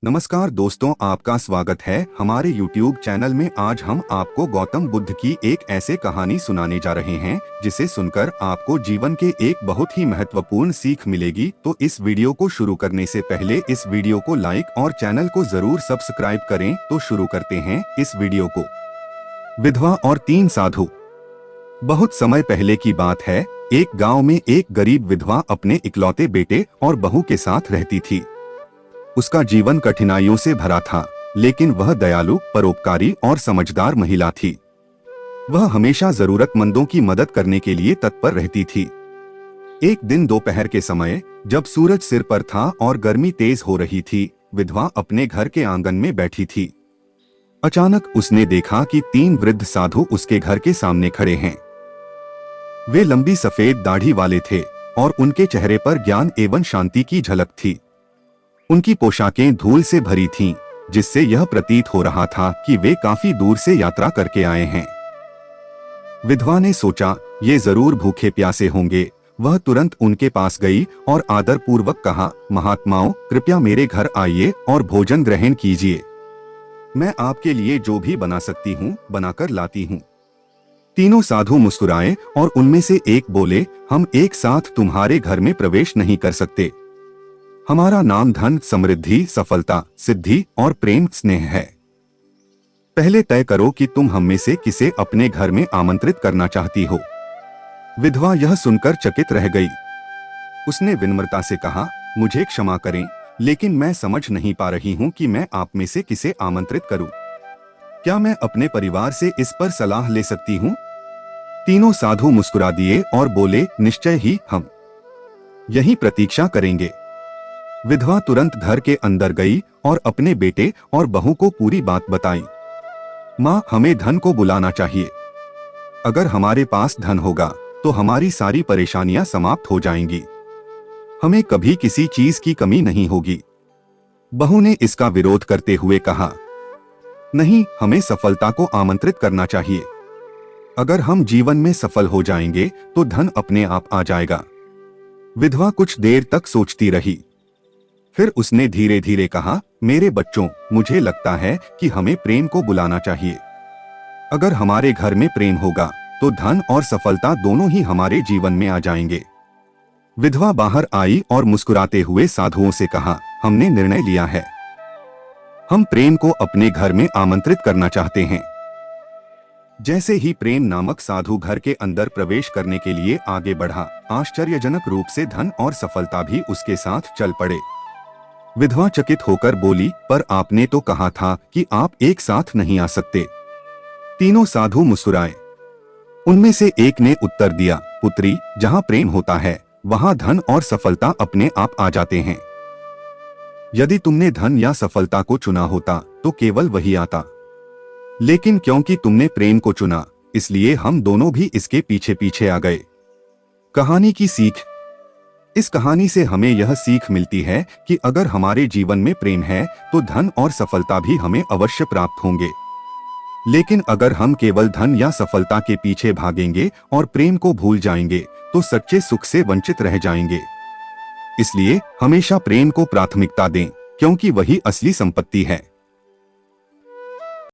नमस्कार दोस्तों, आपका स्वागत है हमारे YouTube चैनल में। आज हम आपको गौतम बुद्ध की एक ऐसे कहानी सुनाने जा रहे हैं जिसे सुनकर आपको जीवन के एक बहुत ही महत्वपूर्ण सीख मिलेगी। तो इस वीडियो को शुरू करने से पहले इस वीडियो को लाइक और चैनल को जरूर सब्सक्राइब करें। तो शुरू करते हैं इस वीडियो को। विधवा और 3 साधु। बहुत समय पहले की बात है। एक गाँव में एक गरीब विधवा अपने इकलौते बेटे और बहू के साथ रहती थी। उसका जीवन कठिनाइयों से भरा था, लेकिन वह दयालु, परोपकारी और समझदार महिला थी। वह हमेशा जरूरतमंदों की मदद करने के लिए तत्पर रहती थी। एक दिन दोपहर के समय, जब सूरज सिर पर था और गर्मी तेज हो रही थी, विधवा अपने घर के आंगन में बैठी थी। अचानक उसने देखा कि 3 वृद्ध साधु उसके घर के सामने खड़े हैं। वे लंबी सफेद दाढ़ी वाले थे और उनके चेहरे पर ज्ञान एवं शांति की झलक थी। उनकी पोशाकें धूल से भरी थीं, जिससे यह प्रतीत हो रहा था कि वे काफी दूर से यात्रा करके आए हैं। विधवा ने सोचा, ये जरूर भूखे प्यासे होंगे। वह तुरंत उनके पास गई और आदर पूर्वक कहा, महात्माओं, कृपया मेरे घर आइए और भोजन ग्रहण कीजिए। मैं आपके लिए जो भी बना सकती हूँ बनाकर लाती हूँ। तीनों साधु मुस्कुराए और उनमें से एक बोले, हम एक साथ तुम्हारे घर में प्रवेश नहीं कर सकते। हमारा नाम धन, समृद्धि, सफलता, सिद्धि और प्रेम स्नेह है। पहले तय करो कि तुम हम में से किसे अपने घर में आमंत्रित करना चाहती हो। विधवा यह सुनकर चकित रह गई। उसने विनम्रता से कहा, मुझे क्षमा करें, लेकिन मैं समझ नहीं पा रही हूँ कि मैं आप में से किसे आमंत्रित करूँ। क्या मैं अपने परिवार से इस पर सलाह ले सकती हूँ? तीनों साधु मुस्कुरा दिए और बोले, निश्चय ही, हम यही प्रतीक्षा करेंगे। विधवा तुरंत घर के अंदर गई और अपने बेटे और बहू को पूरी बात बताई। माँ, हमें धन को बुलाना चाहिए। अगर हमारे पास धन होगा तो हमारी सारी परेशानियां समाप्त हो जाएंगी। हमें कभी किसी चीज की कमी नहीं होगी। बहू ने इसका विरोध करते हुए कहा, नहीं, हमें सफलता को आमंत्रित करना चाहिए। अगर हम जीवन में सफल हो जाएंगे तो धन अपने आप आ जाएगा। विधवा कुछ देर तक सोचती रही। फिर उसने धीरे धीरे कहा, मेरे बच्चों, मुझे लगता है कि हमें प्रेम को बुलाना चाहिए। अगर हमारे घर में प्रेम होगा तो धन और सफलता दोनों ही हमारे जीवन में आ जाएंगे। विधवा बाहर आई और मुस्कुराते हुए साधुओं से कहा, हमने निर्णय लिया है। हम प्रेम को अपने घर में आमंत्रित करना चाहते हैं। जैसे ही प्रेम नामक साधु घर के अंदर प्रवेश करने के लिए आगे बढ़ा, आश्चर्यजनक रूप से धन और सफलता भी उसके साथ चल पड़े। विधवा चकित होकर बोली, पर आपने तो कहा था कि आप एक साथ नहीं आ सकते। तीनों साधु मुस्कुराए। उनमें से एक ने उत्तर दिया, पुत्री, जहां प्रेम होता है वहां धन और सफलता अपने आप आ जाते हैं। यदि तुमने धन या सफलता को चुना होता तो केवल वही आता, लेकिन क्योंकि तुमने प्रेम को चुना, इसलिए हम दोनों भी इसके पीछे पीछे आ गए। कहानी की सीख। इस कहानी से हमें यह सीख मिलती है कि अगर हमारे जीवन में प्रेम है तो धन और सफलता भी हमें अवश्य प्राप्त होंगे। लेकिन अगर हम केवल धन या सफलता के पीछे भागेंगे और प्रेम को भूल जाएंगे तो सच्चे सुख से वंचित रह जाएंगे। इसलिए हमेशा प्रेम को प्राथमिकता दें, क्योंकि वही असली संपत्ति है।